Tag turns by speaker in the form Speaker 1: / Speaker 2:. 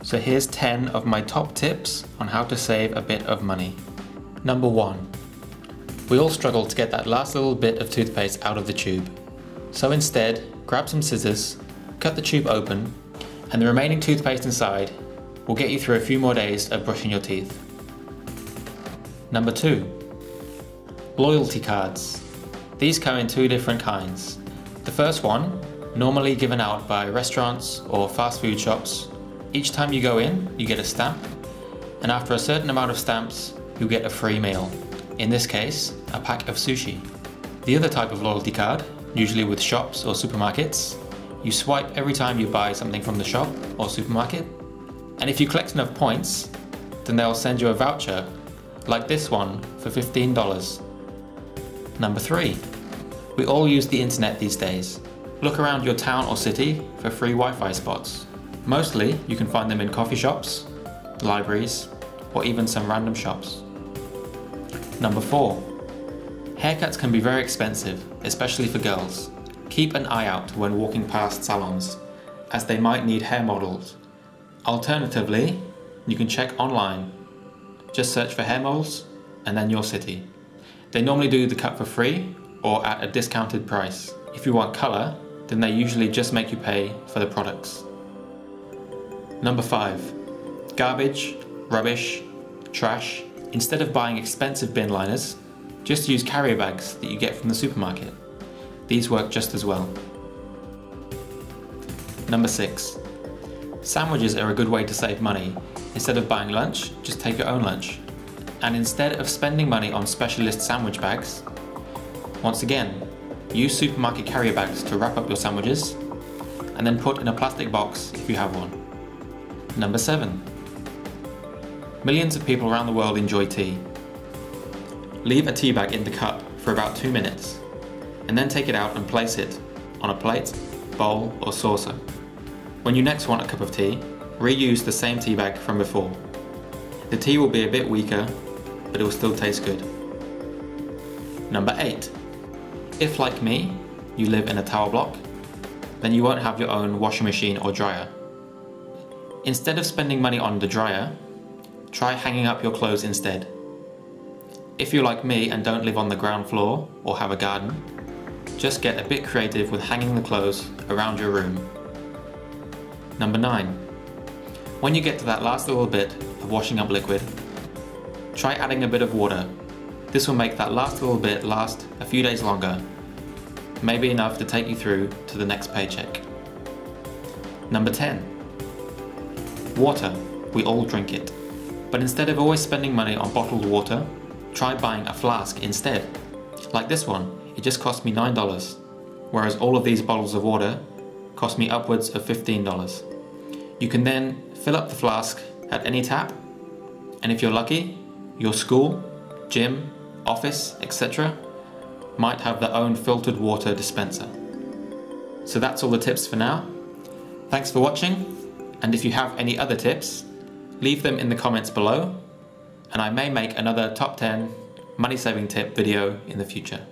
Speaker 1: So here's 10 of my top tips on how to save a bit of money. Number 1. We all struggle to get that last little bit of toothpaste out of the tube. So instead, grab some scissors, cut the tube open, and the remaining toothpaste inside will get you through a few more days of brushing your teeth. Number 2. Loyalty cards. These come in two different kinds. The first one, normally given out by restaurants or fast food shops. Each time you go in, you get a stamp, and after a certain amount of stamps, you'll get a free meal. In this case, a pack of sushi. The other type of loyalty card, usually with shops or supermarkets, you swipe every time you buy something from the shop or supermarket, and if you collect enough points, then they'll send you a voucher, like this one for $15. Number 3. We all use the internet these days. Look around your town or city for free Wi-Fi spots. Mostly, you can find them in coffee shops, libraries, or even some random shops. Number 4. Haircuts can be very expensive, especially for girls. Keep an eye out when walking past salons, as they might need hair models. Alternatively, you can check online. Just search for hair models and then your city. They normally do the cut for free or at a discounted price. If you want colour, then they usually just make you pay for the products. Number 5. Garbage, rubbish, trash. Instead of buying expensive bin liners, just use carrier bags that you get from the supermarket. These work just as well. Number 6. Sandwiches are a good way to save money. Instead of buying lunch, just take your own lunch. And instead of spending money on specialist sandwich bags, once again, use supermarket carrier bags to wrap up your sandwiches and then put in a plastic box if you have one. Number 7. Millions of people around the world enjoy tea. Leave a tea bag in the cup for about 2 minutes and then take it out and place it on a plate, bowl or saucer. When you next want a cup of tea, reuse the same tea bag from before. The tea will be a bit weaker, but it will still taste good. Number 8. If, like me, you live in a tower block, then you won't have your own washing machine or dryer. Instead of spending money on the dryer, try hanging up your clothes instead. If you're like me and don't live on the ground floor or have a garden, just get a bit creative with hanging the clothes around your room. Number 9. When you get to that last little bit of washing up liquid, try adding a bit of water. This will make that last little bit last a few days longer, maybe enough to take you through to the next paycheck. Number 10. Water. We all drink it. But instead of always spending money on bottled water, try buying a flask instead. Like this one, it just cost me $9, whereas all of these bottles of water cost me upwards of $15. You can then fill up the flask at any tap, and if you're lucky, your school, gym, office, etc. might have their own filtered water dispenser. So that's all the tips for now. Thanks for watching, and if you have any other tips, leave them in the comments below, and I may make another top 10 money saving tip video in the future.